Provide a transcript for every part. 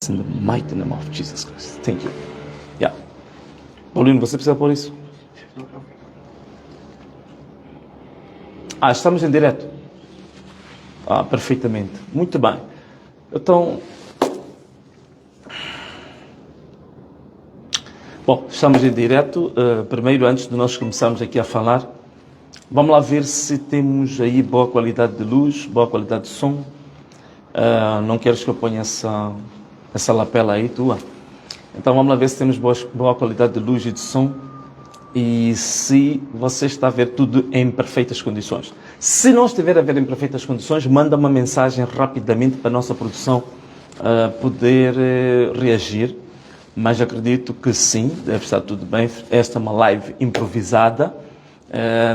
In the mighty name of Jesus Christ. Thank you. Yeah. Paulino, você precisa pôr isso? Estamos em direto. Perfeitamente. Muito bem. Então... Bom, estamos em direto. Primeiro, antes de nós começarmos aqui a falar, vamos lá ver se temos aí boa qualidade de luz, boa qualidade de som. Não queres que eu ponha essa lapela aí tua? Então vamos lá ver se temos boa qualidade de luz e de som e se você está a ver tudo em perfeitas condições. Se não estiver a ver em perfeitas condições, manda uma mensagem rapidamente para a nossa produção poder reagir, mas acredito que sim, deve estar tudo bem. Esta é uma live improvisada,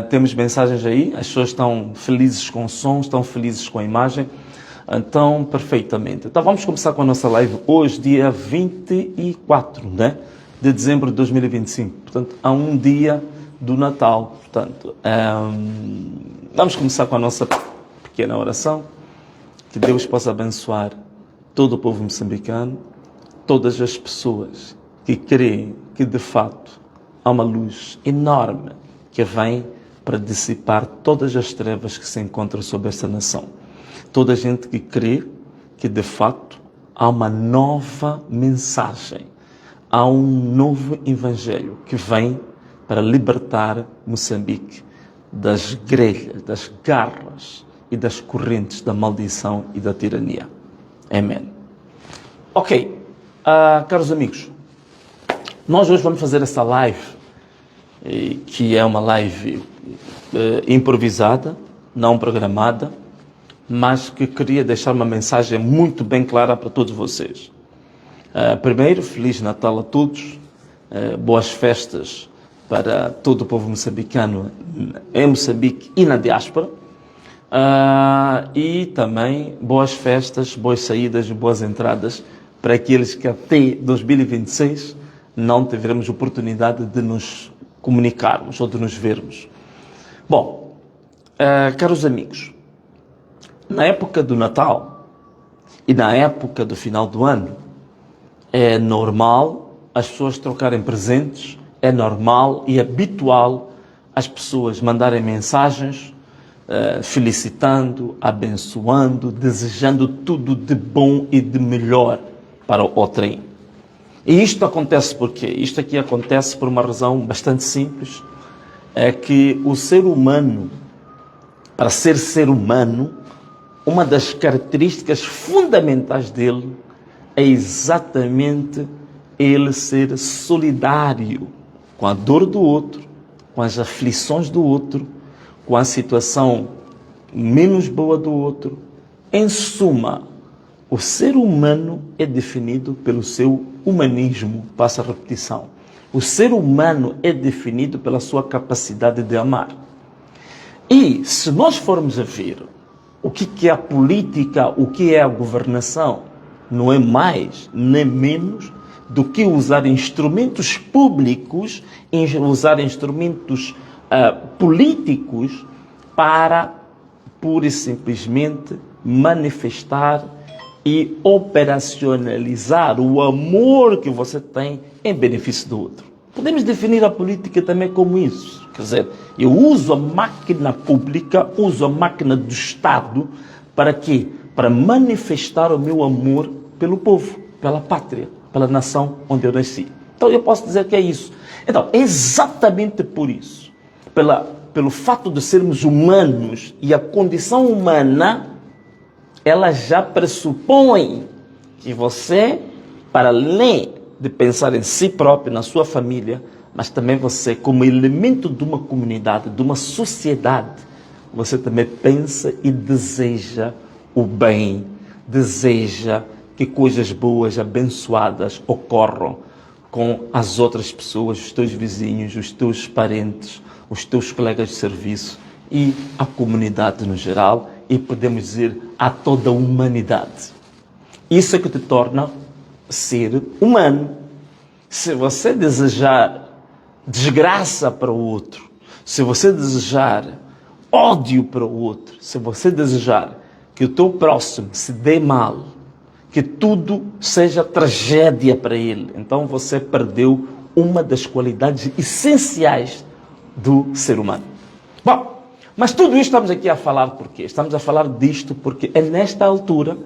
temos mensagens aí, as pessoas estão felizes com o som, estão felizes com a imagem. Então, perfeitamente. Então, vamos começar com a nossa live hoje, dia 24, né, de dezembro de 2025. Portanto, há um dia do Natal. Portanto, vamos começar com a nossa pequena oração. Que Deus possa abençoar todo o povo moçambicano, todas as pessoas que creem que, de fato, há uma luz enorme que vem para dissipar todas as trevas que se encontram sobre esta nação. Toda a gente que crê que, de fato, há uma nova mensagem, há um novo evangelho que vem para libertar Moçambique das grelhas, das garras e das correntes da maldição e da tirania. Amém. Ok, caros amigos, nós hoje vamos fazer essa live, que é uma live improvisada, não programada, mas que queria deixar uma mensagem muito bem clara para todos vocês. Primeiro, Feliz Natal a todos, boas festas para todo o povo moçambicano em Moçambique e na diáspora, e também boas festas, boas saídas e boas entradas para aqueles que até 2026 não tivermos oportunidade de nos comunicarmos ou de nos vermos. Bom, caros amigos, na época do Natal e na época do final do ano, é normal as pessoas trocarem presentes, é normal e habitual as pessoas mandarem mensagens felicitando, abençoando, desejando tudo de bom e de melhor para o trem. E isto acontece por quê? Isto aqui acontece por uma razão bastante simples, é que o ser humano, para ser humano, uma das características fundamentais dele é exatamente ele ser solidário com a dor do outro, com as aflições do outro, com a situação menos boa do outro. Em suma, o ser humano é definido pelo seu humanismo, passa a repetição. O ser humano é definido pela sua capacidade de amar. E se nós formos a ver o que é a política, o que é a governação, não é mais nem menos do que usar instrumentos públicos, usar instrumentos políticos para, pura e simplesmente, manifestar e operacionalizar o amor que você tem em benefício do outro. Podemos definir a política também como isso. Quer dizer, eu uso a máquina pública, uso a máquina do Estado, para quê? Para manifestar o meu amor pelo povo, pela pátria, pela nação onde eu nasci. Então eu posso dizer que é isso. Então, exatamente por isso, pelo fato de sermos humanos e a condição humana, ela já pressupõe que você, para além de pensar em si próprio, na sua família, mas também você, como elemento de uma comunidade, de uma sociedade, você também pensa e deseja o bem, deseja que coisas boas, abençoadas ocorram com as outras pessoas, os teus vizinhos, os teus parentes, os teus colegas de serviço e a comunidade no geral, e podemos dizer a toda a humanidade. Isso é que te torna ser humano. Se você desejar desgraça para o outro, se você desejar ódio para o outro, se você desejar que o teu próximo se dê mal, que tudo seja tragédia para ele. Então você perdeu uma das qualidades essenciais do ser humano. Bom, mas tudo isso estamos aqui a falar por quê? Estamos a falar disto porque é nesta altura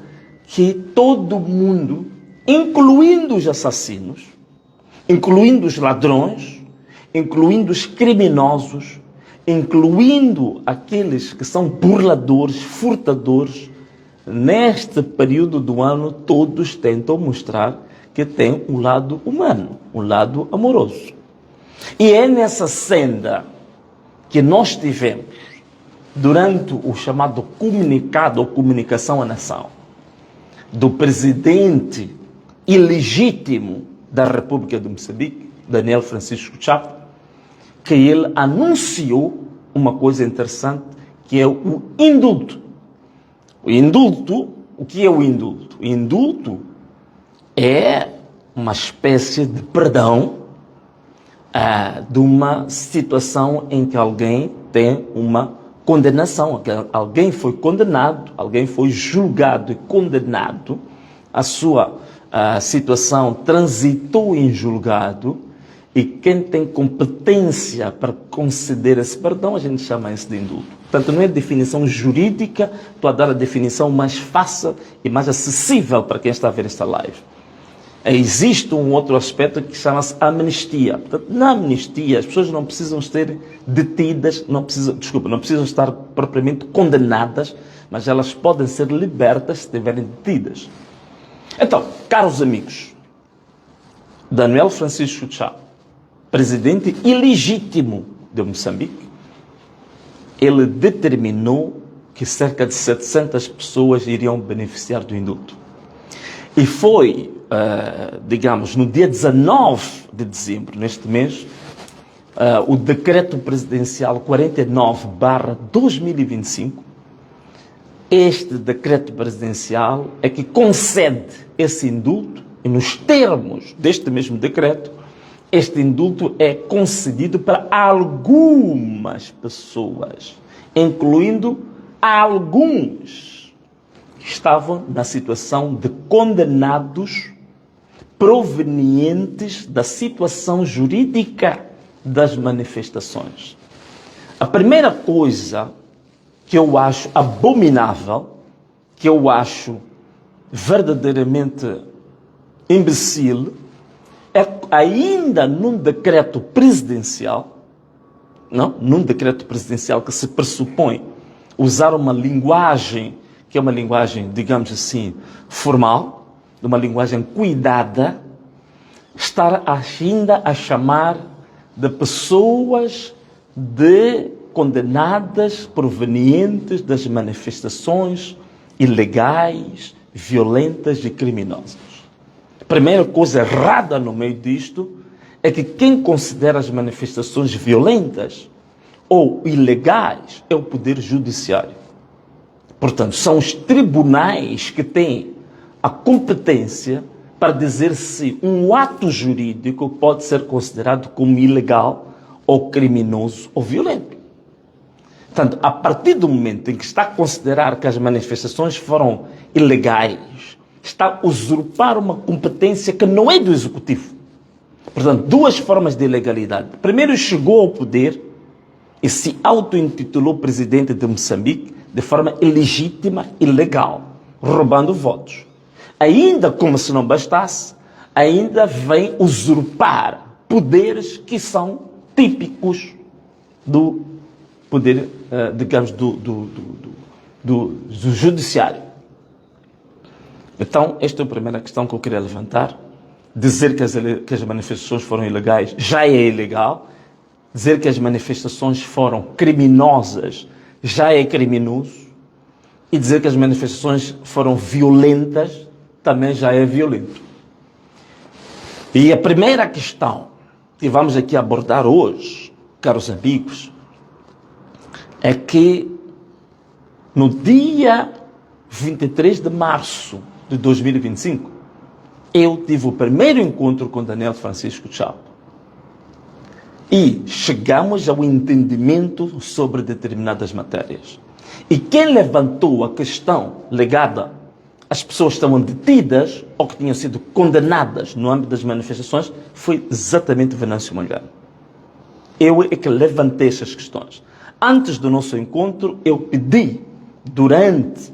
que todo mundo, incluindo os assassinos, incluindo os ladrões, incluindo os criminosos, incluindo aqueles que são burladores, furtadores, neste período do ano todos tentam mostrar que tem um lado humano, um lado amoroso. E é nessa senda que nós tivemos durante o chamado comunicado ou comunicação à nação do presidente ilegítimo da República de Moçambique, Daniel Francisco Chapo, que ele anunciou uma coisa interessante, que é o indulto. O indulto, o que é o indulto? O indulto é uma espécie de perdão de uma situação em que alguém tem uma condenação, alguém foi condenado, alguém foi julgado e condenado, a sua situação transitou em julgado, e quem tem competência para conceder esse perdão, a gente chama isso de indulto. Portanto, não é definição jurídica, estou a dar a definição mais fácil e mais acessível para quem está a ver esta live. Existe um outro aspecto que chama-se amnistia. Portanto, na amnistia, as pessoas não precisam ser detidas, não precisam estar propriamente condenadas, mas elas podem ser libertas se estiverem detidas. Então, caros amigos, Daniel Francisco Chapo, presidente ilegítimo de Moçambique, ele determinou que cerca de 700 pessoas iriam beneficiar do indulto. E foi, digamos, no dia 19 de dezembro, neste mês, o decreto presidencial 49/2025, este decreto presidencial é que concede esse indulto, e nos termos deste mesmo decreto, este indulto é concedido para algumas pessoas, incluindo alguns que estavam na situação de condenados provenientes da situação jurídica das manifestações. A primeira coisa que eu acho abominável, que eu acho verdadeiramente imbecil, é ainda num decreto presidencial, num decreto presidencial que se pressupõe usar uma linguagem, que é uma linguagem, digamos assim, formal, uma linguagem cuidada, estar ainda a chamar de pessoas condenadas provenientes das manifestações ilegais, violentas e criminosas. A primeira coisa errada no meio disto é que quem considera as manifestações violentas ou ilegais é o Poder Judiciário. Portanto, são os tribunais que têm a competência para dizer se um ato jurídico pode ser considerado como ilegal ou criminoso ou violento. Portanto, a partir do momento em que está a considerar que as manifestações foram ilegais, está a usurpar uma competência que não é do Executivo. Portanto, duas formas de ilegalidade. Primeiro, chegou ao poder e se auto-intitulou presidente de Moçambique de forma ilegítima e ilegal, roubando votos. Ainda como se não bastasse, ainda vem usurpar poderes que são típicos do poder, digamos, do judiciário. Então, esta é a primeira questão que eu queria levantar. Dizer que as manifestações foram ilegais já é ilegal. Dizer que as manifestações foram criminosas já é criminoso. E dizer que as manifestações foram violentas também já é violento. E a primeira questão que vamos aqui abordar hoje, caros amigos, é que no dia 23 de março de 2025, eu tive o primeiro encontro com Daniel Francisco Chapo. E chegamos ao entendimento sobre determinadas matérias. E quem levantou a questão ligada as pessoas que estavam detidas ou que tinham sido condenadas no âmbito das manifestações foi exatamente Venâncio Mondlane. Eu é que levantei essas questões. Antes do nosso encontro, eu pedi, durante,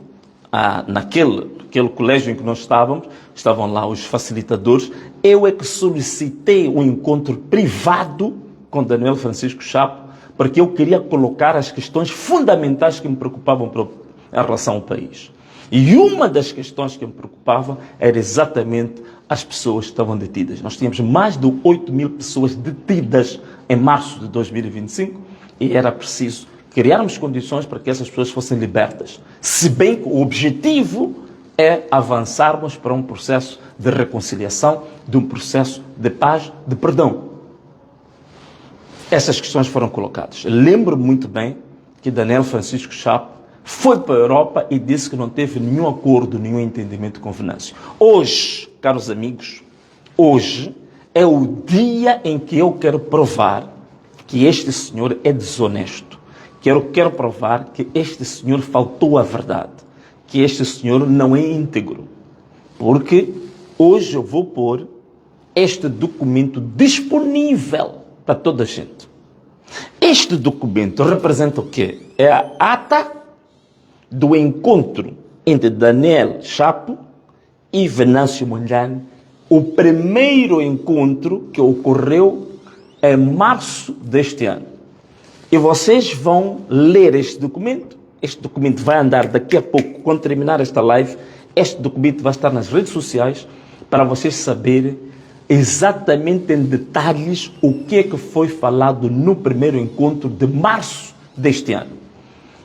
naquele colégio em que nós estávamos, estavam lá os facilitadores, eu é que solicitei um encontro privado com Daniel Francisco Chapo, porque eu queria colocar as questões fundamentais que me preocupavam em relação ao país. E uma das questões que me preocupava era exatamente as pessoas que estavam detidas. Nós tínhamos mais de 8.000 pessoas detidas em março de 2025 e era preciso criarmos condições para que essas pessoas fossem libertas. Se bem que o objetivo é avançarmos para um processo de reconciliação, de um processo de paz, de perdão. Essas questões foram colocadas. Lembro-me muito bem que Daniel Francisco Chapo foi para a Europa e disse que não teve nenhum acordo, nenhum entendimento com Venâncio. Hoje, caros amigos, hoje é o dia em que eu quero provar que este senhor é desonesto. Quero provar que este senhor faltou à verdade. Que este senhor não é íntegro. Porque hoje eu vou pôr este documento disponível para toda a gente. Este documento representa o quê? É a ata do encontro entre Daniel Chapo e Venâncio Mondlane, o primeiro encontro que ocorreu em março deste ano. E vocês vão ler este documento. Este documento vai andar daqui a pouco, quando terminar esta live, este documento vai estar nas redes sociais para vocês saberem exatamente em detalhes o que é que foi falado no primeiro encontro de março deste ano.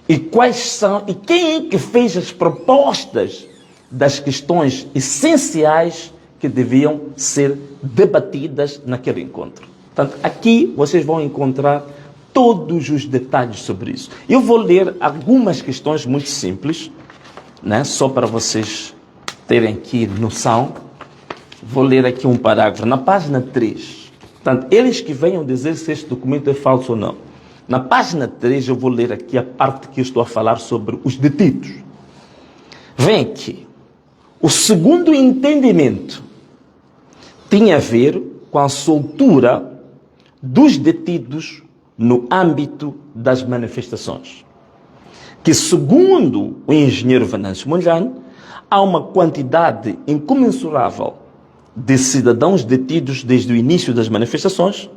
E quais são, e quem é que fez as propostas das questões essenciais que deviam ser debatidas naquele encontro. Portanto, aqui vocês vão encontrar todos os detalhes sobre isso. Eu vou ler algumas questões muito simples, né, só para vocês terem aqui noção. Vou ler aqui um parágrafo, na página 3. Portanto, eles que venham dizer se este documento é falso ou não. Na página 3 eu vou ler aqui a parte que eu estou a falar sobre os detidos. Vem aqui. O segundo entendimento tinha a ver com a soltura dos detidos no âmbito das manifestações. Que, segundo o engenheiro Venâncio Mondlane, há uma quantidade incomensurável de cidadãos detidos desde o início das manifestações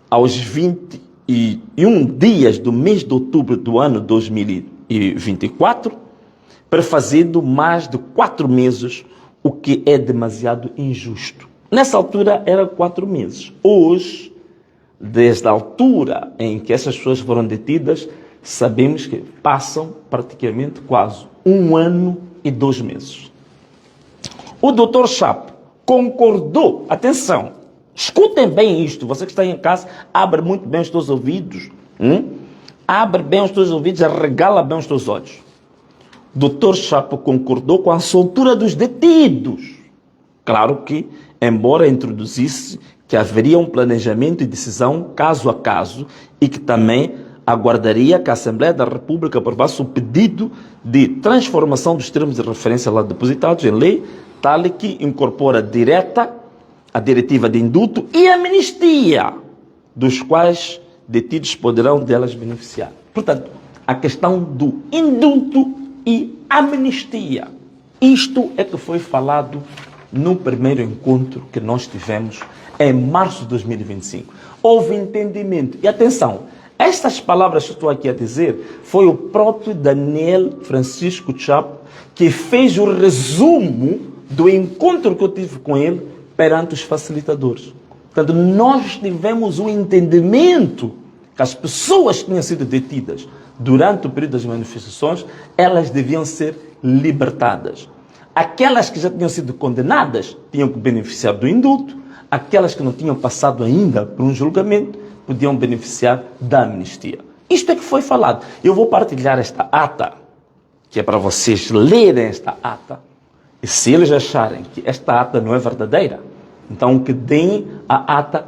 aos 21 dias do mês de outubro do ano 2024, prefazendo mais de 4 meses, o que é demasiado injusto. Nessa altura era 4 meses. Hoje, desde a altura em que essas pessoas foram detidas, sabemos que passam praticamente quase 1 ano e 2 meses. O Dr. Chapo concordou, atenção, escutem bem isto, você que está em casa, abre muito bem os teus ouvidos, abre bem os teus ouvidos, arregala bem os teus olhos. Dr. Chapo concordou com a soltura dos detidos. Claro que, embora introduzisse que haveria um planejamento e decisão caso a caso e que também aguardaria que a Assembleia da República aprovasse o pedido de transformação dos termos de referência lá depositados em lei, tal que incorpora direta a diretiva de indulto e amnistia, dos quais detidos poderão delas beneficiar. Portanto, a questão do indulto e amnistia. Isto é que foi falado no primeiro encontro que nós tivemos em março de 2025. Houve entendimento. E atenção, estas palavras que estou aqui a dizer, foi o próprio Daniel Francisco Chapo que fez o resumo do encontro que eu tive com ele perante os facilitadores. Portanto, nós tivemos um entendimento que as pessoas que tinham sido detidas durante o período das manifestações, elas deviam ser libertadas. Aquelas que já tinham sido condenadas tinham que beneficiar do indulto, aquelas que não tinham passado ainda por um julgamento podiam beneficiar da amnistia. Isto é que foi falado. Eu vou partilhar esta ata, que é para vocês lerem esta ata, e se eles acharem que esta ata não é verdadeira, então que deem a ata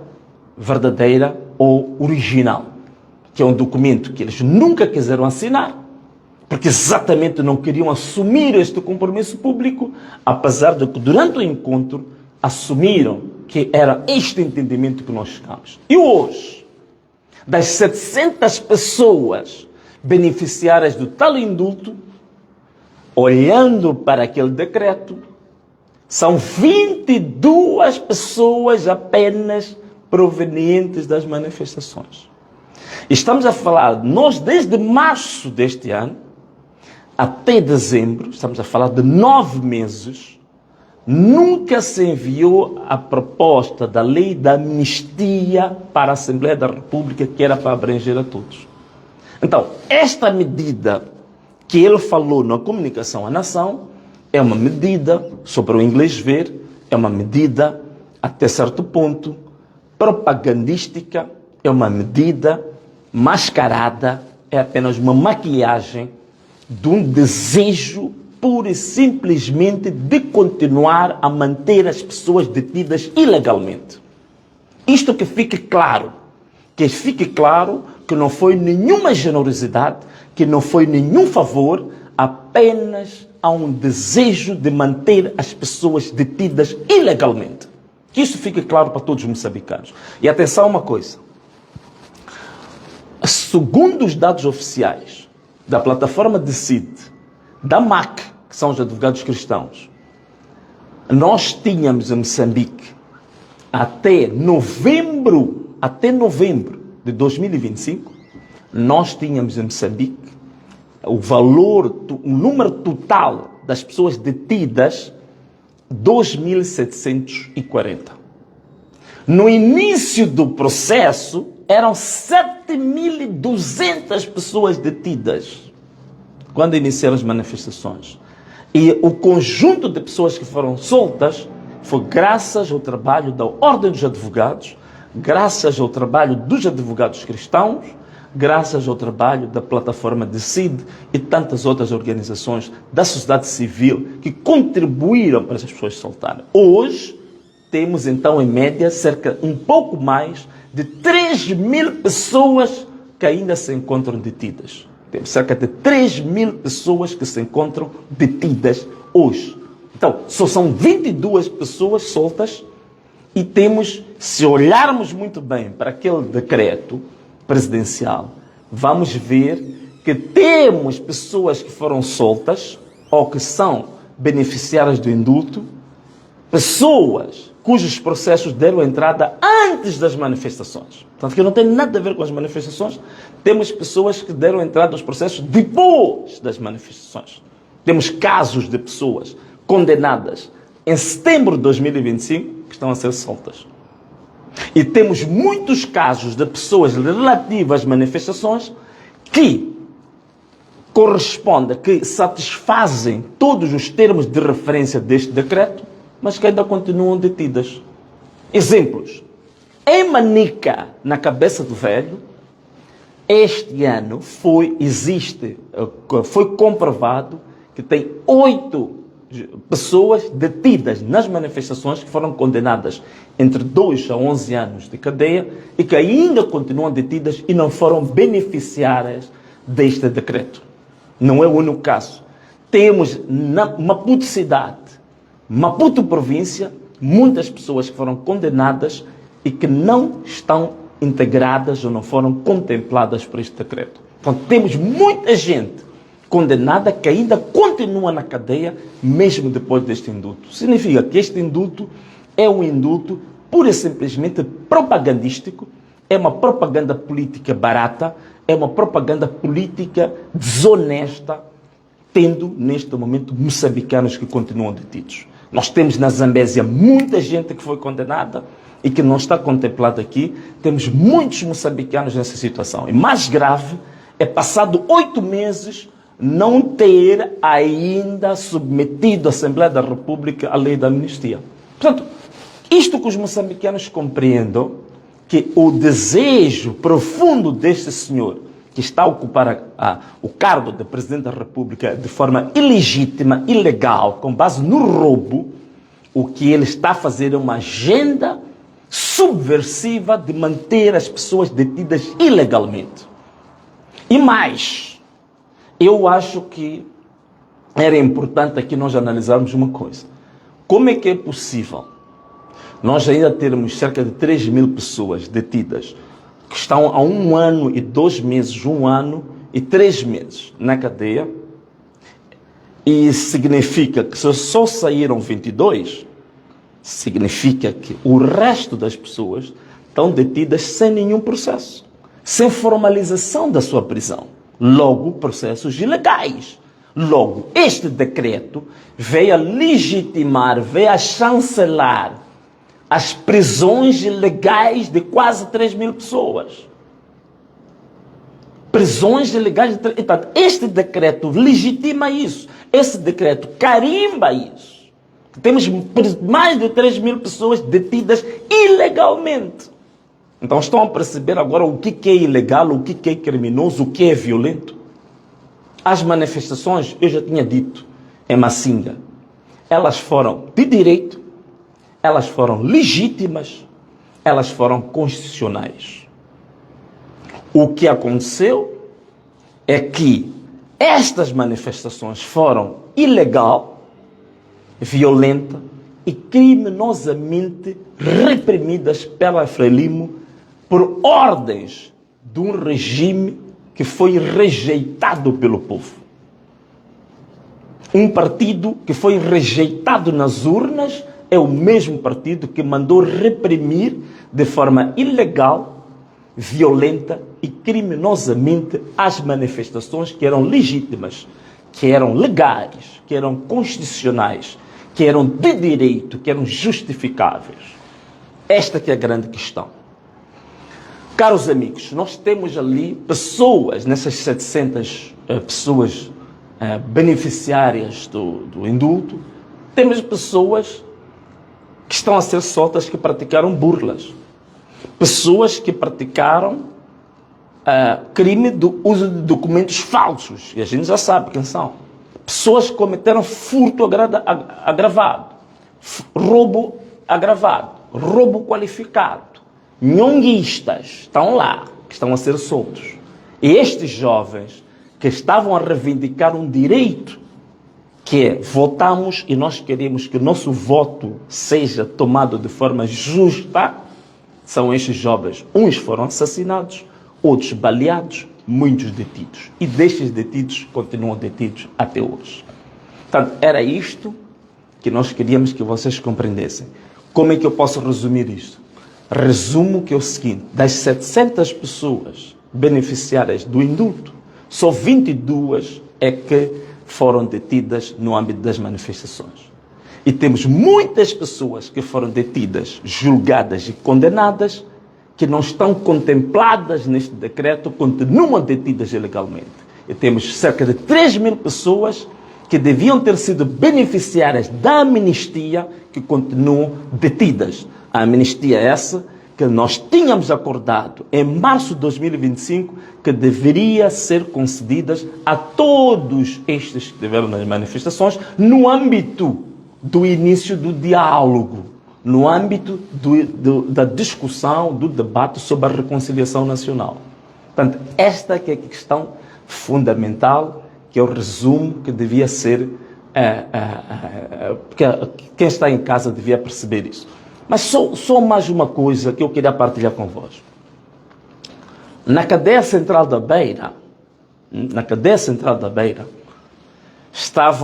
verdadeira ou original, que é um documento que eles nunca quiseram assinar, porque exatamente não queriam assumir este compromisso público, apesar de que durante o encontro assumiram que era este entendimento que nós chegamos. E hoje, das 700 pessoas beneficiárias do tal indulto, olhando para aquele decreto, são 22 pessoas apenas provenientes das manifestações. Estamos a falar, nós desde março deste ano até dezembro, estamos a falar de 9 meses, nunca se enviou a proposta da lei da amnistia para a Assembleia da República, que era para abranger a todos. Então, esta medida que ele falou na comunicação à nação é uma medida, sobre o inglês ver, é uma medida, até certo ponto, propagandística, é uma medida mascarada, é apenas uma maquilhagem de um desejo pura e simplesmente de continuar a manter as pessoas detidas ilegalmente. Isto que fique claro, que não foi nenhuma generosidade, que não foi nenhum favor, apenas há um desejo de manter as pessoas detidas ilegalmente. Que isso fique claro para todos os moçambicanos. E atenção a uma coisa. Segundo os dados oficiais da plataforma Decide, da MAC, que são os advogados cristãos, nós tínhamos em Moçambique até novembro de 2025, nós tínhamos em Moçambique o número total das pessoas detidas, 2.740. No início do processo, eram 7.200 pessoas detidas, quando iniciaram as manifestações. E o conjunto de pessoas que foram soltas foi graças ao trabalho da Ordem dos Advogados, graças ao trabalho dos advogados cristãos, graças ao trabalho da plataforma Decide e tantas outras organizações da sociedade civil que contribuíram para essas pessoas soltarem. Hoje, temos então em média um pouco mais de 3.000 pessoas que ainda se encontram detidas. Temos cerca de 3.000 pessoas que se encontram detidas hoje. Então, só são 22 pessoas soltas e temos, se olharmos muito bem para aquele decreto presidencial, vamos ver que temos pessoas que foram soltas ou que são beneficiárias do indulto, pessoas cujos processos deram entrada antes das manifestações. Portanto, que não tem nada a ver com as manifestações. Temos pessoas que deram entrada nos processos depois das manifestações. Temos casos de pessoas condenadas em setembro de 2025 que estão a ser soltas. E temos muitos casos de pessoas relativas às manifestações que correspondem, que satisfazem todos os termos de referência deste decreto, mas que ainda continuam detidas. Exemplos. Em Manica, na Cabeça do Velho, este ano foi comprovado que tem 8 pessoas detidas nas manifestações que foram condenadas entre 2 a 11 anos de cadeia e que ainda continuam detidas e não foram beneficiárias deste decreto. Não é o único caso. Temos na Maputo cidade, Maputo província, muitas pessoas que foram condenadas e que não estão integradas ou não foram contempladas por este decreto. Então temos muita gente condenada que ainda continua na cadeia mesmo depois deste indulto. Significa que este indulto é um indulto pura e simplesmente propagandístico, é uma propaganda política barata, é uma propaganda política desonesta, tendo neste momento moçambicanos que continuam detidos. Nós temos na Zambésia muita gente que foi condenada e que não está contemplada aqui. Temos muitos moçambicanos nessa situação. E mais grave é, passado 8 meses, não ter ainda submetido a Assembleia da República à lei da amnistia. Portanto, isto que os moçambicanos compreendam, que o desejo profundo deste senhor, que está a ocupar o cargo de Presidente da República de forma ilegítima, ilegal, com base no roubo, o que ele está a fazer é uma agenda subversiva de manter as pessoas detidas ilegalmente. E mais, eu acho que era importante aqui nós analisarmos uma coisa. Como é que é possível nós ainda termos cerca de 3.000 pessoas detidas que estão há 1 ano e 2 meses, 1 ano e 3 meses na cadeia, e significa que se só saíram 22, significa que o resto das pessoas estão detidas sem nenhum processo, sem formalização da sua prisão. Logo, processos ilegais. Logo, este decreto veio a legitimar, veio a chancelar as prisões ilegais de quase 3.000 pessoas. Prisões ilegais. Então, este decreto legitima isso. Esse decreto carimba isso. Temos mais de 3.000 pessoas detidas ilegalmente. Então estão a perceber agora o que é ilegal, o que é criminoso, o que é violento. As manifestações, eu já tinha dito, em Macinga, elas foram de direito, elas foram legítimas, elas foram constitucionais. O que aconteceu é que estas manifestações foram ilegal, violenta e criminosamente reprimidas pela Frelimo por ordens de um regime que foi rejeitado pelo povo. Um partido que foi rejeitado nas urnas é o mesmo partido que mandou reprimir de forma ilegal, violenta e criminosamente as manifestações que eram legítimas, que eram legais, que eram constitucionais, que eram de direito, que eram justificáveis. Esta que é a grande questão. Caros amigos, nós temos ali pessoas, nessas 700 pessoas beneficiárias do indulto, temos pessoas que estão a ser soltas que praticaram burlas. Pessoas que praticaram crime do uso de documentos falsos. E a gente já sabe quem são. Pessoas que cometeram furto agravado, roubo agravado, roubo qualificado. Nhonguistas estão lá, que estão a ser soltos. E estes jovens que estavam a reivindicar um direito, que é votamos e nós queremos que o nosso voto seja tomado de forma justa, são estes jovens. Uns foram assassinados, outros baleados, muitos detidos. E destes detidos continuam detidos até hoje. Portanto, era isto que nós queríamos que vocês compreendessem. Como é que eu posso resumir isto? Resumo que é o seguinte: das 700 pessoas beneficiárias do indulto, só 22 é que foram detidas no âmbito das manifestações. E temos muitas pessoas que foram detidas, julgadas e condenadas, que não estão contempladas neste decreto, continuam detidas ilegalmente. E temos cerca de 3.000 pessoas que deviam ter sido beneficiárias da amnistia, que continuam detidas. A amnistia é essa que nós tínhamos acordado em março de 2025, que deveria ser concedida a todos estes que estiveram nas manifestações, no âmbito do início do diálogo, no âmbito da discussão, do debate sobre a reconciliação nacional. Portanto, esta que é a questão fundamental, que é o resumo que devia ser, porque quem está em casa devia perceber isso. Mas só mais uma coisa que eu queria partilhar convosco. Na cadeia central da Beira,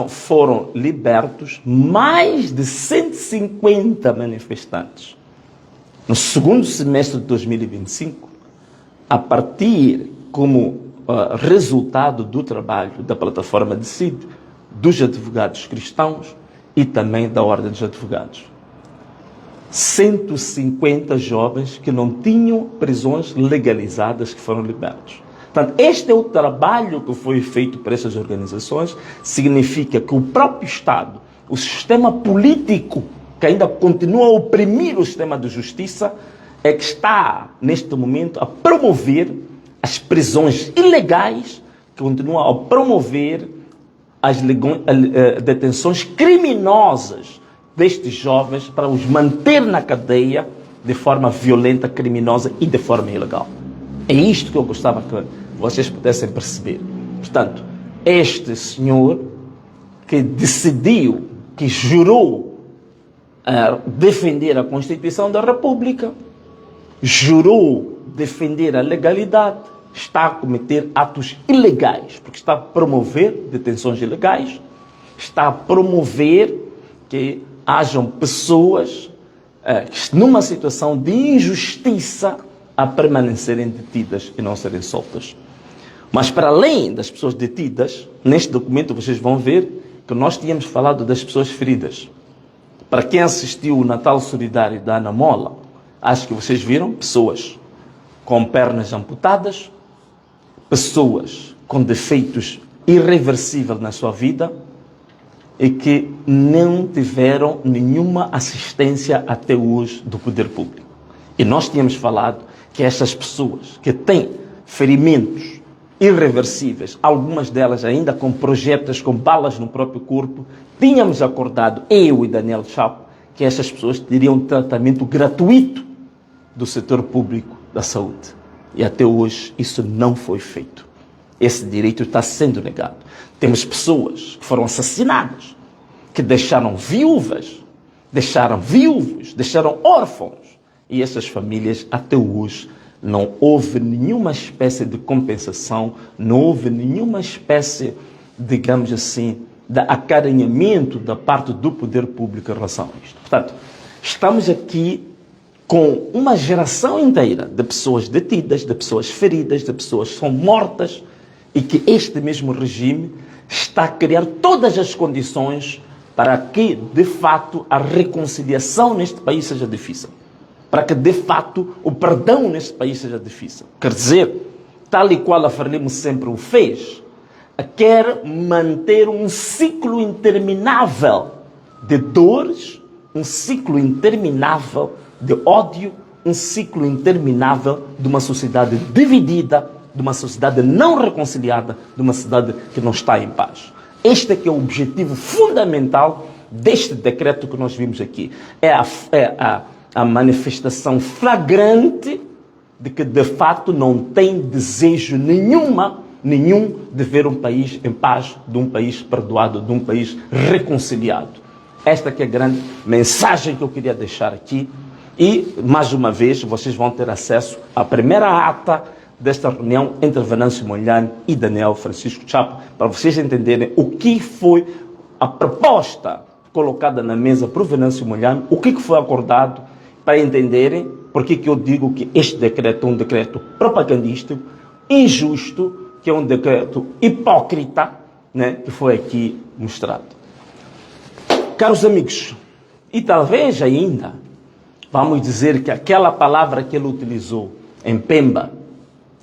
foram libertos mais de 150 manifestantes. No segundo semestre de 2025, a partir como resultado do trabalho da plataforma Decide, dos advogados cristãos e também da Ordem dos Advogados. 150 jovens que não tinham prisões legalizadas que foram libertos. Portanto, este é o trabalho que foi feito por essas organizações. Significa que o próprio Estado, o sistema político, que ainda continua a oprimir o sistema de justiça, é que está, neste momento, a promover as prisões ilegais, que continua a promover as detenções criminosas destes jovens para os manter na cadeia de forma violenta, criminosa e de forma ilegal. É isto que eu gostava que vocês pudessem perceber. Portanto, este senhor que decidiu, que jurou defender a Constituição da República, jurou defender a legalidade, está a cometer atos ilegais, porque está a promover detenções ilegais, está a promover que hajam pessoas numa situação de injustiça a permanecerem detidas e não serem soltas. Mas para além das pessoas detidas, neste documento vocês vão ver que nós tínhamos falado das pessoas feridas. Para quem assistiu o Natal Solidário da Ana Mola, acho que vocês viram pessoas com pernas amputadas, pessoas com defeitos irreversíveis na sua vida e que não tiveram nenhuma assistência até hoje do poder público. E nós tínhamos falado que essas pessoas que têm ferimentos irreversíveis, algumas delas ainda com projetos, com balas no próprio corpo, tínhamos acordado, eu e Daniel Chapo, que essas pessoas teriam tratamento gratuito do setor público da saúde. E até hoje isso não foi feito. Esse direito está sendo negado. Temos pessoas que foram assassinadas, que deixaram viúvas, deixaram viúvos, deixaram órfãos. E essas famílias até hoje não houve nenhuma espécie de compensação, não houve nenhuma espécie, digamos assim, de acarinhamento da parte do poder público em relação a isto. Portanto, estamos aqui com uma geração inteira de pessoas detidas, de pessoas feridas, de pessoas que são mortas e que este mesmo regime está a criar todas as condições para que, de fato, a reconciliação neste país seja difícil. Para que, de fato, o perdão neste país seja difícil. Quer dizer, tal e qual a Frelimo sempre o fez, quer manter um ciclo interminável de dores, um ciclo interminável de ódio, um ciclo interminável de uma sociedade dividida, de uma sociedade não reconciliada, de uma sociedade que não está em paz. Este é que é o objetivo fundamental deste decreto que nós vimos aqui. É a manifestação flagrante de que, de fato, não tem desejo nenhum de ver um país em paz, de um país perdoado, de um país reconciliado. Esta que é a grande mensagem que eu queria deixar aqui. E, mais uma vez, vocês vão ter acesso à primeira ata desta reunião entre Venâncio Mondlane e Daniel Francisco Chapo, para vocês entenderem o que foi a proposta colocada na mesa por Venâncio Mondlane, o que foi acordado, para entenderem porque que eu digo que este decreto é um decreto propagandístico, injusto, que é um decreto hipócrita, né, que foi aqui mostrado. Caros amigos, e talvez ainda, vamos dizer que aquela palavra que ele utilizou em Pemba,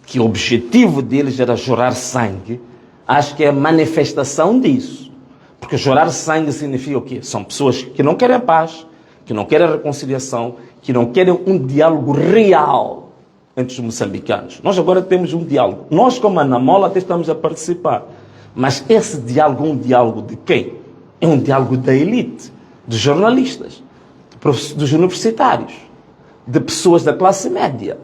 que o objetivo deles era jorrar sangue, acho que é a manifestação disso. Porque jorrar sangue significa o quê? São pessoas que não querem paz, que não querem reconciliação, que não querem um diálogo real entre os moçambicanos. Nós agora temos um diálogo. Nós, como Ana Mola, até estamos a participar. Mas esse diálogo é um diálogo de quem? É um diálogo da elite, dos jornalistas, dos universitários, de pessoas da classe média.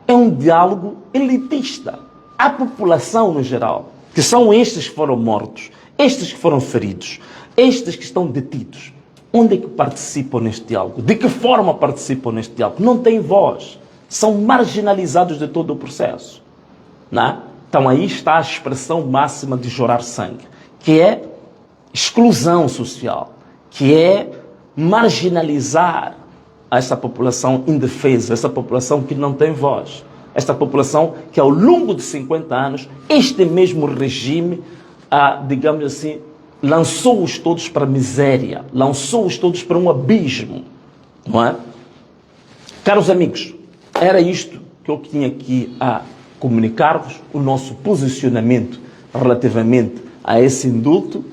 É um diálogo elitista. A população no geral, que são estes que foram mortos, estes que foram feridos, estes que estão detidos. Onde é que participam neste diálogo? De que forma participam neste diálogo? Não têm voz. São marginalizados de todo o processo. Não é? Então aí está a expressão máxima de jorrar sangue, que é exclusão social, que é marginalizar essa população indefesa, essa população que não tem voz, esta população que ao longo de 50 anos, este mesmo regime, digamos assim, lançou-os todos para a miséria, lançou-os todos para um abismo, não é? Caros amigos, era isto que eu tinha aqui a comunicar-vos, o nosso posicionamento relativamente a esse indulto,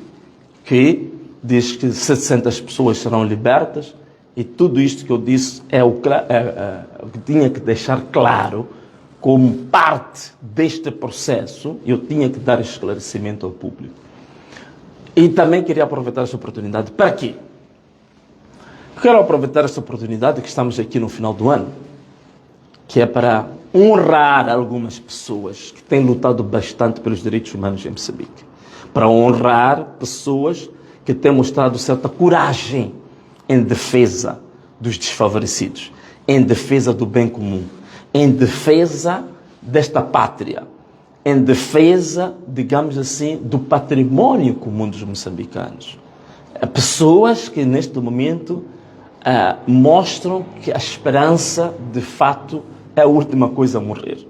que diz que 700 pessoas serão libertas, e tudo isto que eu disse é o que tinha que deixar claro como parte deste processo. Eu tinha que dar esclarecimento ao público. E também queria aproveitar essa oportunidade. Para quê? Quero aproveitar essa oportunidade que estamos aqui no final do ano, que é para honrar algumas pessoas que têm lutado bastante pelos direitos humanos em Moçambique. para honrar pessoas que têm mostrado certa coragem em defesa dos desfavorecidos, em defesa do bem comum, em defesa desta pátria, em defesa, digamos assim, do património comum dos moçambicanos. Pessoas que neste momento mostram que a esperança, de fato, é a última coisa a morrer.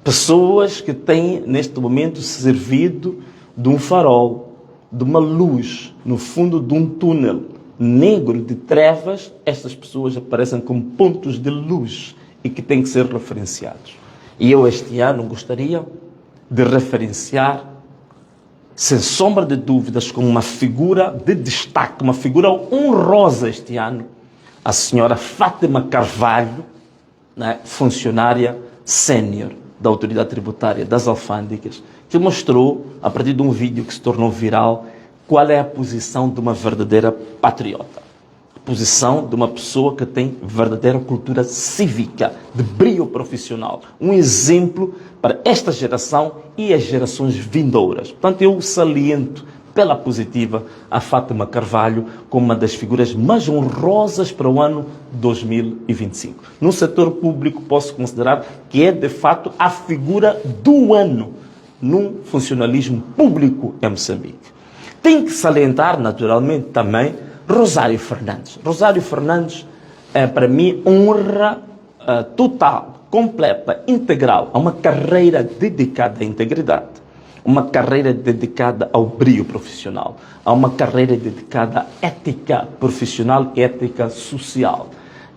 Pessoas que têm, neste momento, servido de um farol, de uma luz, no fundo de um túnel negro de trevas. Estas pessoas aparecem como pontos de luz e que têm que ser referenciados. E eu este ano gostaria de referenciar, sem sombra de dúvidas, como uma figura de destaque, uma figura honrosa este ano, a senhora Fátima Carvalho, né, funcionária sénior da Autoridade Tributária das Alfândegas, que mostrou, a partir de um vídeo que se tornou viral, qual é a posição de uma verdadeira patriota. A posição de uma pessoa que tem verdadeira cultura cívica, de brio profissional. Um exemplo para esta geração e as gerações vindouras. Portanto, eu saliento pela positiva a Fátima Carvalho como uma das figuras mais honrosas para o ano 2025. No setor público, posso considerar que é, de fato, a figura do ano no funcionalismo público em Moçambique. Tem que salientar, naturalmente, também Rosário Fernandes. Rosário Fernandes é, para mim, honra total, completa, integral a uma carreira dedicada à integridade. Uma carreira dedicada ao brio profissional, a uma carreira dedicada à ética profissional e ética social.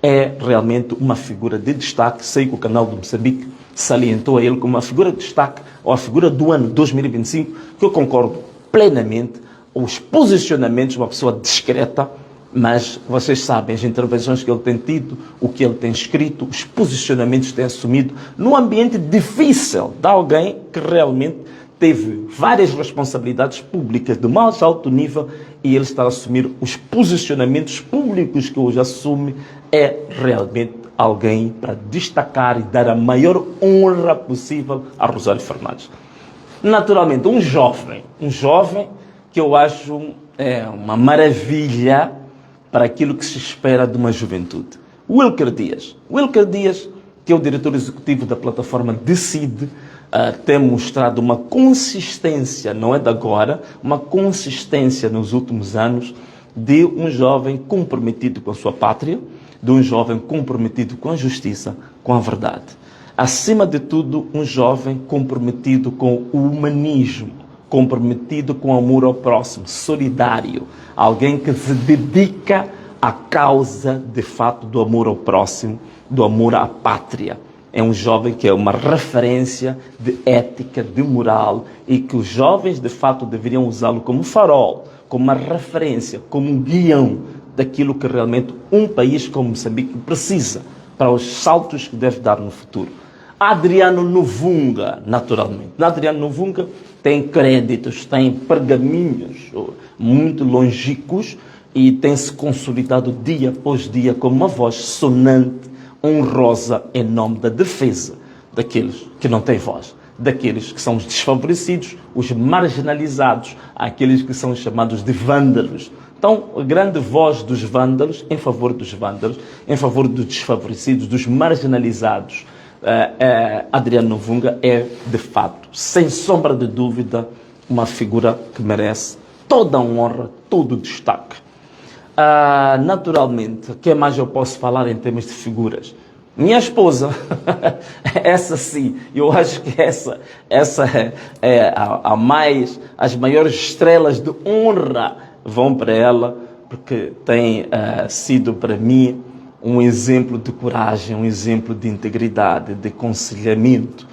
É realmente uma figura de destaque. Sei que o canal do Moçambique salientou a ele como uma figura de destaque, ou a figura do ano 2025, que eu concordo plenamente. Os posicionamentos de uma pessoa discreta, mas vocês sabem as intervenções que ele tem tido, o que ele tem escrito, os posicionamentos que tem assumido, num ambiente difícil de alguém que realmente teve várias responsabilidades públicas de mais alto nível e ele está a assumir os posicionamentos públicos que hoje assume. É realmente alguém para destacar e dar a maior honra possível a Rosário Fernandes. Naturalmente, um jovem que eu acho uma maravilha para aquilo que se espera de uma juventude. Wilker Dias. Wilker Dias, que é o diretor executivo da plataforma Decide, tem mostrado uma consistência, não é de agora, uma consistência nos últimos anos de um jovem comprometido com a sua pátria, de um jovem comprometido com a justiça, com a verdade. Acima de tudo, um jovem comprometido com o humanismo, comprometido com o amor ao próximo, solidário, alguém que se dedica à causa, de fato, do amor ao próximo, do amor à pátria. É um jovem que é uma referência de ética, de moral, e que os jovens, de fato, deveriam usá-lo como farol, como uma referência, como um guião daquilo que realmente um país como Moçambique precisa para os saltos que deve dar no futuro. Adriano Novunga, naturalmente. Adriano Novunga tem créditos, tem pergaminhos muito longínquos e tem se consolidado dia após dia como uma voz sonante, honrosa em nome da defesa daqueles que não têm voz, daqueles que são os desfavorecidos, os marginalizados, aqueles que são chamados de vândalos. Então, a grande voz dos vândalos, em favor dos vândalos, em favor dos desfavorecidos, dos marginalizados, Adriano Novunga é, de fato, sem sombra de dúvida, uma figura que merece toda a honra, todo o destaque. Naturalmente, o que mais eu posso falar em termos de figuras? Minha esposa, essa sim, eu acho que essa é as maiores estrelas de honra vão para ela, porque tem sido para mim um exemplo de coragem, um exemplo de integridade, de aconselhamento,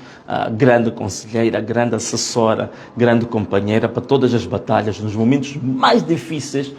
grande conselheira, grande assessora, grande companheira para todas as batalhas, nos momentos mais difíceis,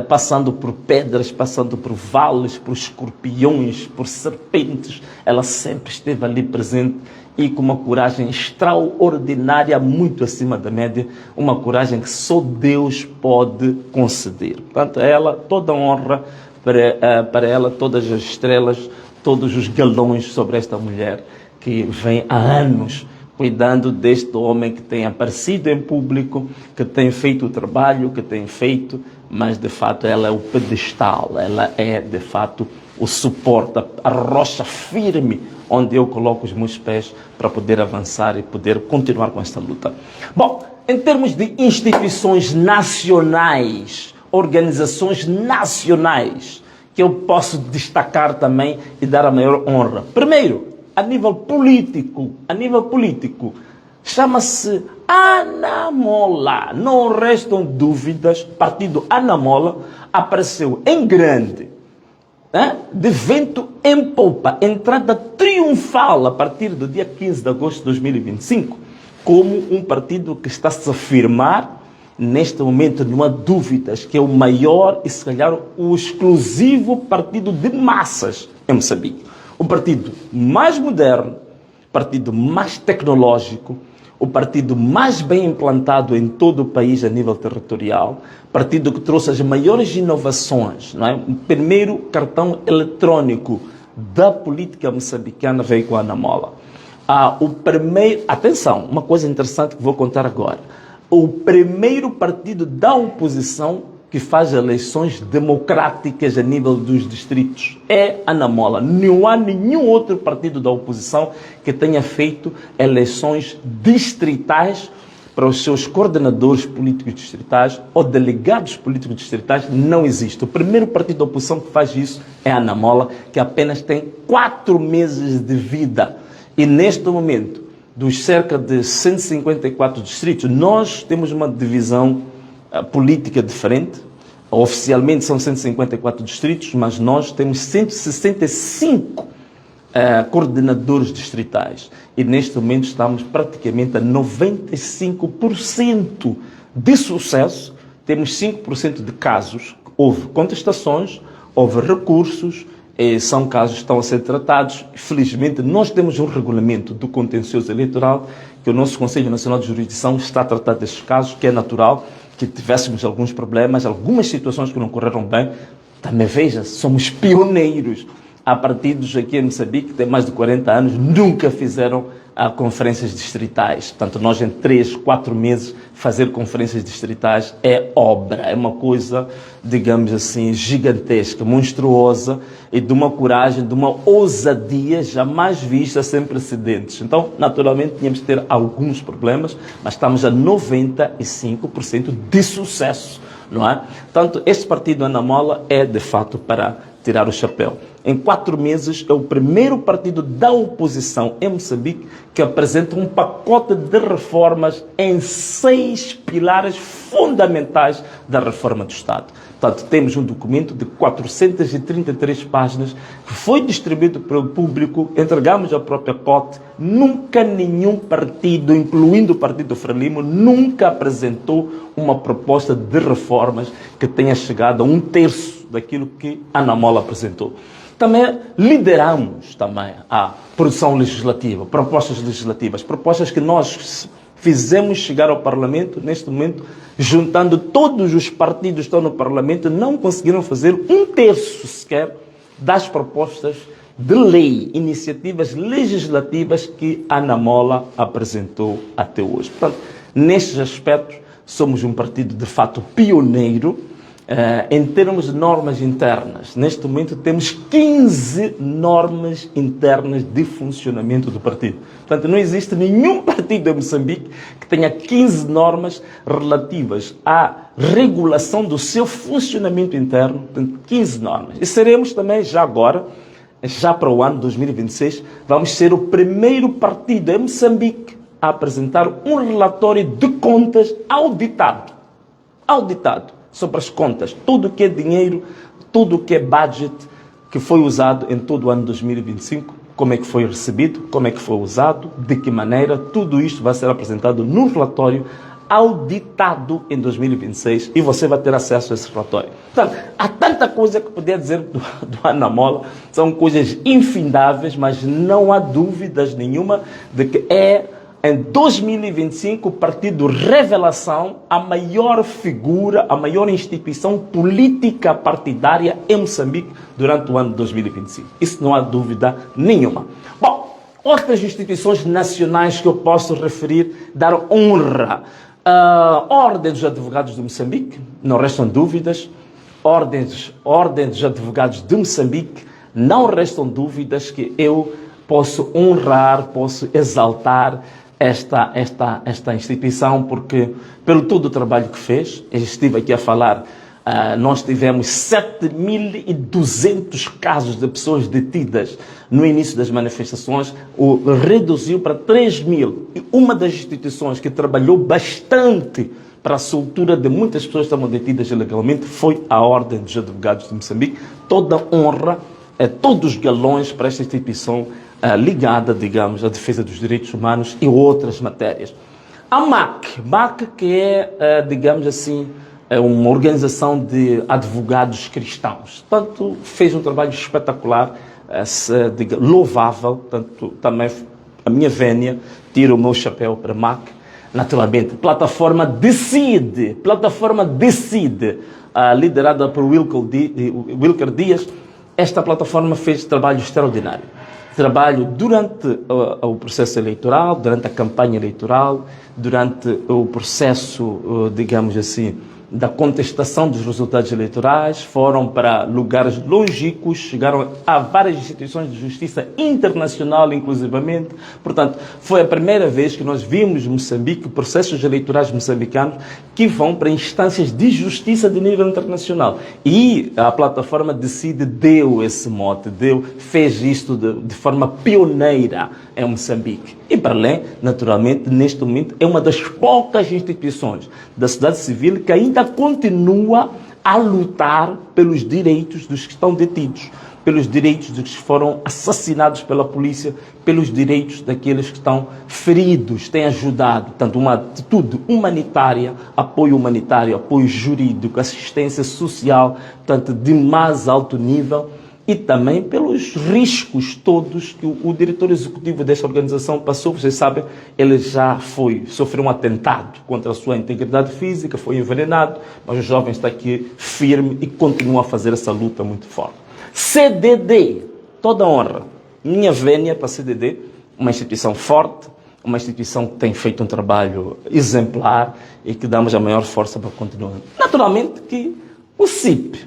passando por pedras, passando por vales, por escorpiões, por serpentes. Ela sempre esteve ali presente e com uma coragem extraordinária, muito acima da média, uma coragem que só Deus pode conceder. Portanto, a ela toda a honra, para ela todas as estrelas, todos os galões sobre esta mulher que vem há anos cuidando deste homem que tem aparecido em público, que tem feito o trabalho que tem feito, mas de fato ela é o pedestal, ela é de fato o suporte, a rocha firme onde eu coloco os meus pés para poder avançar e poder continuar com esta luta. Bom, em termos de instituições nacionais, organizações nacionais, que eu posso destacar também e dar a maior honra. Primeiro, a nível político, chama-se Anamola. Não restam dúvidas, partido Anamola apareceu em grande, de vento em popa, entrada triunfal a partir do dia 15 de agosto de 2025, como um partido que está a se afirmar. Neste momento não há dúvidas que é o maior e se calhar o exclusivo partido de massas em Moçambique. O partido mais moderno, partido mais tecnológico, o partido mais bem implantado em todo o país a nível territorial, partido que trouxe as maiores inovações, não é? O primeiro cartão eletrônico da política moçambicana veio com a Anamola. Atenção, uma coisa interessante que vou contar agora. O primeiro partido da oposição que faz eleições democráticas a nível dos distritos é a Anamola. Não há nenhum outro partido da oposição que tenha feito eleições distritais para os seus coordenadores políticos distritais ou delegados políticos distritais. Não existe. O primeiro partido da oposição que faz isso é a Anamola, que apenas tem 4 meses de vida. E neste momento, dos cerca de 154 distritos, nós temos uma divisão política diferente. Oficialmente são 154 distritos, mas nós temos 165 coordenadores distritais. E neste momento estamos praticamente a 95% de sucesso. Temos 5% de casos. Houve contestações, houve recursos, são casos que estão a ser tratados. Felizmente, nós temos um regulamento do contencioso eleitoral que o nosso Conselho Nacional de Jurisdição está a tratar destes casos, que é natural que tivéssemos alguns problemas, algumas situações que não correram bem. Também veja, somos pioneiros. Há partidos aqui em Moçambique que têm mais de 40 anos, nunca fizeram conferências distritais. Portanto, nós em 3, 4 meses fazer conferências distritais é obra, é uma coisa, digamos assim, gigantesca, monstruosa e de uma coragem, de uma ousadia jamais vista, sem precedentes. Então, naturalmente, tínhamos que ter alguns problemas, mas estamos a 95% de sucesso, não é? Portanto, este partido Anamola é, de fato, para tirar o chapéu. Em 4 meses, é o primeiro partido da oposição em Moçambique que apresenta um pacote de reformas em 6 pilares fundamentais da reforma do Estado. Portanto, temos um documento de 433 páginas que foi distribuído para o público, entregamos a própria COTE. Nunca nenhum partido, incluindo o Partido Frelimo, nunca apresentou uma proposta de reformas que tenha chegado a 1/3 daquilo que a Anamola apresentou. Também lideramos a produção legislativa, propostas legislativas, propostas que nós fizemos chegar ao Parlamento. Neste momento, juntando todos os partidos que estão no Parlamento, não conseguiram fazer 1/3 sequer das propostas de lei, iniciativas legislativas que a Anamola apresentou até hoje. Portanto, nestes aspectos, somos um partido de fato pioneiro. Em termos de normas internas, neste momento temos 15 normas internas de funcionamento do partido. Portanto, não existe nenhum partido em Moçambique que tenha 15 normas relativas à regulação do seu funcionamento interno. Portanto, 15 normas. E seremos também, já agora, já para o ano 2026, vamos ser o primeiro partido em Moçambique a apresentar um relatório de contas auditado sobre as contas, tudo que é dinheiro, tudo que é budget que foi usado em todo o ano 2025, como é que foi recebido, como é que foi usado, de que maneira, tudo isto vai ser apresentado no relatório auditado em 2026 e você vai ter acesso a esse relatório. Portanto, há tanta coisa que podia dizer do Anamola, são coisas infindáveis, mas não há dúvidas nenhuma de que é, em 2025, o Partido Revelação, a maior figura, a maior instituição política partidária em Moçambique durante o ano de 2025. Isso não há dúvida nenhuma. Bom, Outras instituições nacionais que eu posso referir, dar honra. A Ordem dos Advogados de Moçambique, não restam dúvidas. Ordem dos Advogados de Moçambique, não restam dúvidas que eu posso honrar, posso exaltar esta instituição, porque pelo todo o trabalho que fez, eu estive aqui a falar, nós tivemos 7.200 casos de pessoas detidas no início das manifestações, reduziu para 3.000. E uma das instituições que trabalhou bastante para a soltura de muitas pessoas que estavam detidas ilegalmente foi a Ordem dos Advogados de Moçambique. Toda honra, todos os galões para esta instituição ligada, digamos, à defesa dos direitos humanos e outras matérias. A MAC que é, digamos assim, uma organização de advogados cristãos. Tanto fez um trabalho espetacular, louvável, tanto também a minha vénia, tira o meu chapéu para a MAC. Naturalmente, plataforma Decide, liderada por Wilker Dias. Esta plataforma fez trabalho extraordinário. Trabalho durante o processo eleitoral, durante a campanha eleitoral, durante o processo, digamos assim, da contestação dos resultados eleitorais, foram para lugares longínquos, chegaram a várias instituições de justiça internacional, inclusivamente. Portanto, foi a primeira vez que nós vimos Moçambique, processos eleitorais moçambicanos, que vão para instâncias de justiça de nível internacional. E a plataforma Decide deu esse mote, fez isto de forma pioneira em Moçambique. E para além, naturalmente, neste momento, é uma das poucas instituições da sociedade civil que ainda continua a lutar pelos direitos dos que estão detidos, pelos direitos dos que foram assassinados pela polícia, pelos direitos daqueles que estão feridos, tem ajudado, tanto uma atitude humanitária, apoio jurídico, assistência social, tanto de mais alto nível, e também pelos riscos todos que o diretor executivo desta organização passou. Vocês sabem, ele já sofreu um atentado contra a sua integridade física, foi envenenado, mas o jovem está aqui firme e continua a fazer essa luta muito forte. CDD, toda honra. Minha vénia para a CDD, uma instituição forte, uma instituição que tem feito um trabalho exemplar e que damos a maior força para continuar. Naturalmente que o CIP,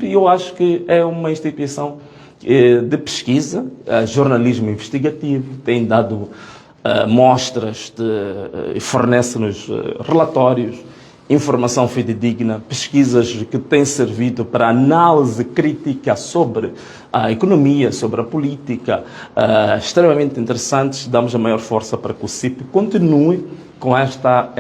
eu acho que é uma instituição de pesquisa, jornalismo investigativo, tem dado mostras e fornece-nos relatórios, informação fidedigna, pesquisas que têm servido para análise crítica sobre a economia, sobre a política, extremamente interessantes. Damos a maior força para que o CIP continue com esta.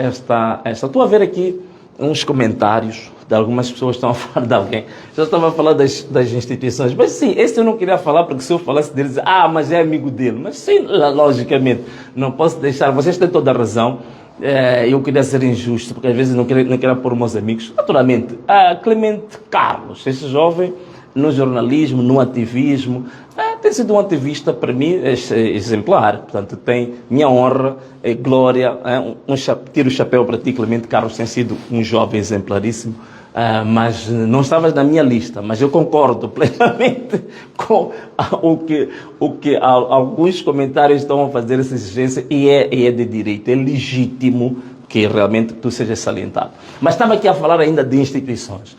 Estou a ver aqui uns comentários de algumas pessoas que estão a falar de alguém. Já estava a falar das instituições. Mas sim, esse eu não queria falar, porque se eu falasse deles, mas é amigo dele. Mas sim, logicamente, não posso deixar. Vocês têm toda a razão. Eu queria ser injusto, porque às vezes não queria pôr meus amigos. Naturalmente, Clemente Carlos, esse jovem, no jornalismo, no ativismo, tem sido um ativista, para mim, exemplar. Portanto, tem minha honra, glória, tiro o chapéu para ti, Clemente Carlos, tem sido um jovem exemplaríssimo, mas não estavas na minha lista, mas eu concordo plenamente com o que alguns comentários estão a fazer essa exigência, e é de direito, é legítimo que realmente tu sejas salientado. Mas estava aqui a falar ainda de instituições.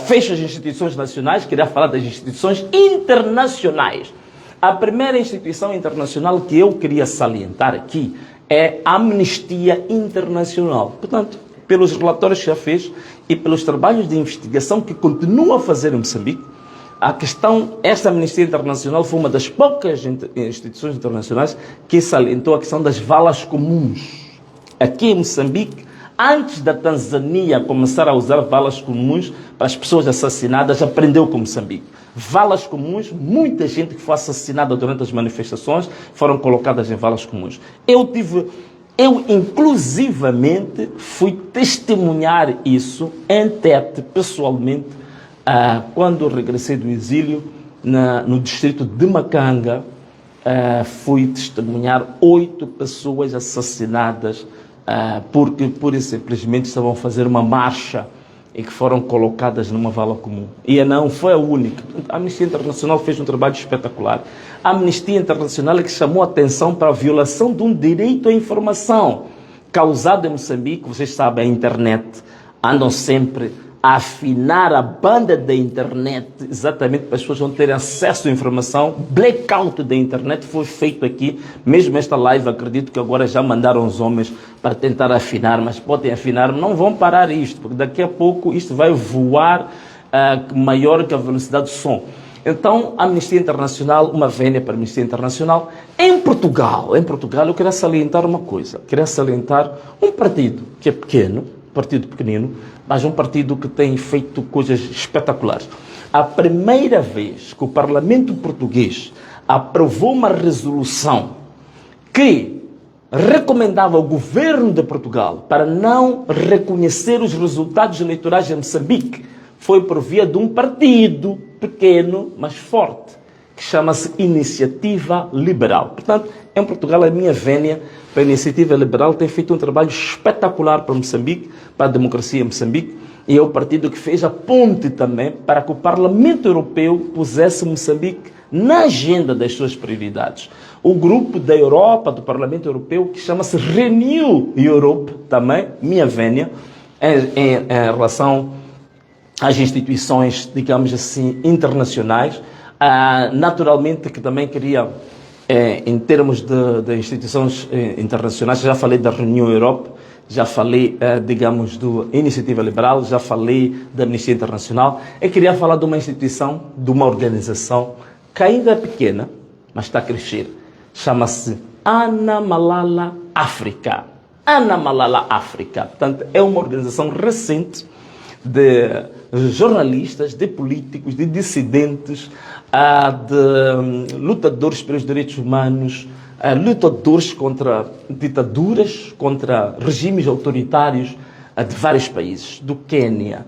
Fecho as instituições nacionais, queria falar das instituições internacionais. A primeira instituição internacional que eu queria salientar aqui é a Amnistia Internacional. Portanto, pelos relatórios que já fez e pelos trabalhos de investigação que continua a fazer em Moçambique, esta Amnistia Internacional foi uma das poucas instituições internacionais que salientou a questão das valas comuns. Aqui em Moçambique, antes da Tanzânia começar a usar valas comuns para as pessoas assassinadas, aprendeu com Moçambique. Valas comuns, muita gente que foi assassinada durante as manifestações foram colocadas em valas comuns. Eu inclusivamente fui testemunhar isso em Tete, pessoalmente, quando regressei do exílio no distrito de Macanga. Fui testemunhar 8 pessoas assassinadas porque pura e simplesmente estavam a fazer uma marcha e que foram colocadas numa vala comum. E não foi a única. A Amnistia Internacional fez um trabalho espetacular. A Amnistia Internacional é que chamou a atenção para a violação de um direito à informação causado em Moçambique. Vocês sabem, a internet andam sempre a afinar a banda da internet, exatamente para as pessoas não terem acesso à informação. Blackout da internet foi feito aqui, mesmo esta live, acredito que agora já mandaram os homens para tentar afinar, mas podem afinar, não vão parar isto, porque daqui a pouco isto vai voar maior que a velocidade do som. Então, a Amnistia Internacional, uma vénia para a Amnistia Internacional, em Portugal eu queria salientar uma coisa, queria salientar um partido que é pequeno, partido pequenino, mas um partido que tem feito coisas espetaculares. A primeira vez que o Parlamento português aprovou uma resolução que recomendava ao governo de Portugal para não reconhecer os resultados eleitorais em Moçambique foi por via de um partido pequeno, mas forte, que chama-se Iniciativa Liberal. Portanto, em Portugal, a minha vénia para a Iniciativa Liberal tem feito um trabalho espetacular para Moçambique, para a democracia em Moçambique, e é o partido que fez a ponte também para que o Parlamento Europeu pusesse Moçambique na agenda das suas prioridades. O grupo da Europa, do Parlamento Europeu, que chama-se Renew Europe, também, minha vénia, em relação às instituições, digamos assim, internacionais. Naturalmente que também queria, em termos de instituições internacionais, já falei da Renew Europe, já falei, digamos, da Iniciativa Liberal, já falei da Amnistia Internacional. Eu queria falar de uma instituição, de uma organização que ainda é pequena, mas está a crescer. Chama-se Ana Malala África. Ana Malala África. Portanto, é uma organização recente de jornalistas, de políticos, de dissidentes, de lutadores pelos direitos humanos, lutadores contra ditaduras, contra regimes autoritários de vários países, do Quênia,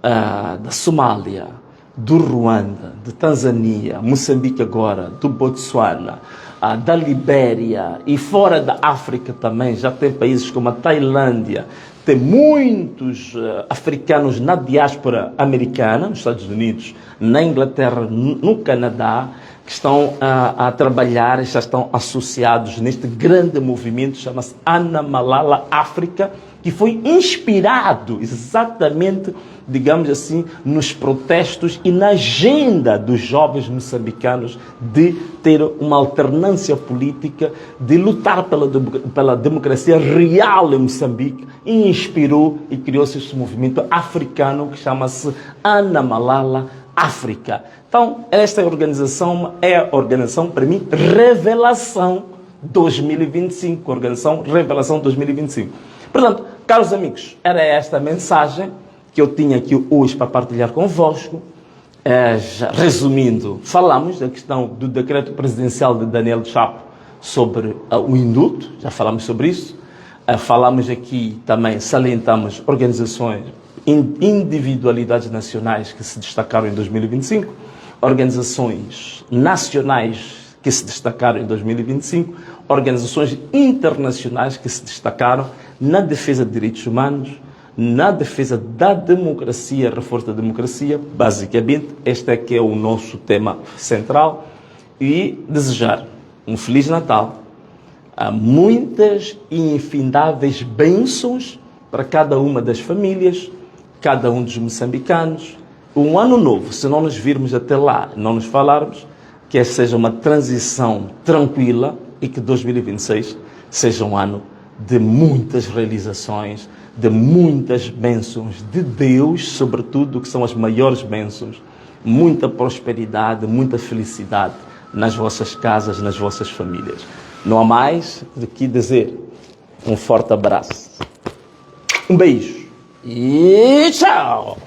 da Somália, do Ruanda, de Tanzânia, Moçambique agora, do Botsuana, da Libéria e fora da África também. Já tem países como a Tailândia, tem muitos africanos na diáspora americana, nos Estados Unidos, na Inglaterra, no Canadá, que estão a trabalhar e já estão associados neste grande movimento, chama-se Ana Malala África, que foi inspirado exatamente, digamos assim, nos protestos e na agenda dos jovens moçambicanos de ter uma alternância política, de lutar pela democracia real em Moçambique, e inspirou e criou-se este movimento africano que chama-se Ana Malala África. Então, esta organização é a organização, para mim, Revelação 2025, organização Revelação 2025. Portanto, caros amigos, era esta a mensagem que eu tinha aqui hoje para partilhar convosco. Resumindo, falamos da questão do decreto presidencial de Daniel Chapo sobre o indulto, já falamos sobre isso. Falamos aqui também, salientamos organizações, individualidades nacionais que se destacaram em 2025, organizações nacionais que se destacaram em 2025, organizações internacionais que se destacaram na defesa de direitos humanos, na defesa da democracia, reforço da democracia. Basicamente, este é que é o nosso tema central. E desejar um Feliz Natal, muitas e infindáveis bênçãos para cada uma das famílias, cada um dos moçambicanos. Um ano novo, se não nos virmos até lá, não nos falarmos, que seja uma transição tranquila e que 2026 seja um ano de muitas realizações, de muitas bênçãos de Deus, sobretudo, que são as maiores bênçãos, muita prosperidade, muita felicidade nas vossas casas, nas vossas famílias. Não há mais do que dizer. Um forte abraço. Um beijo e tchau!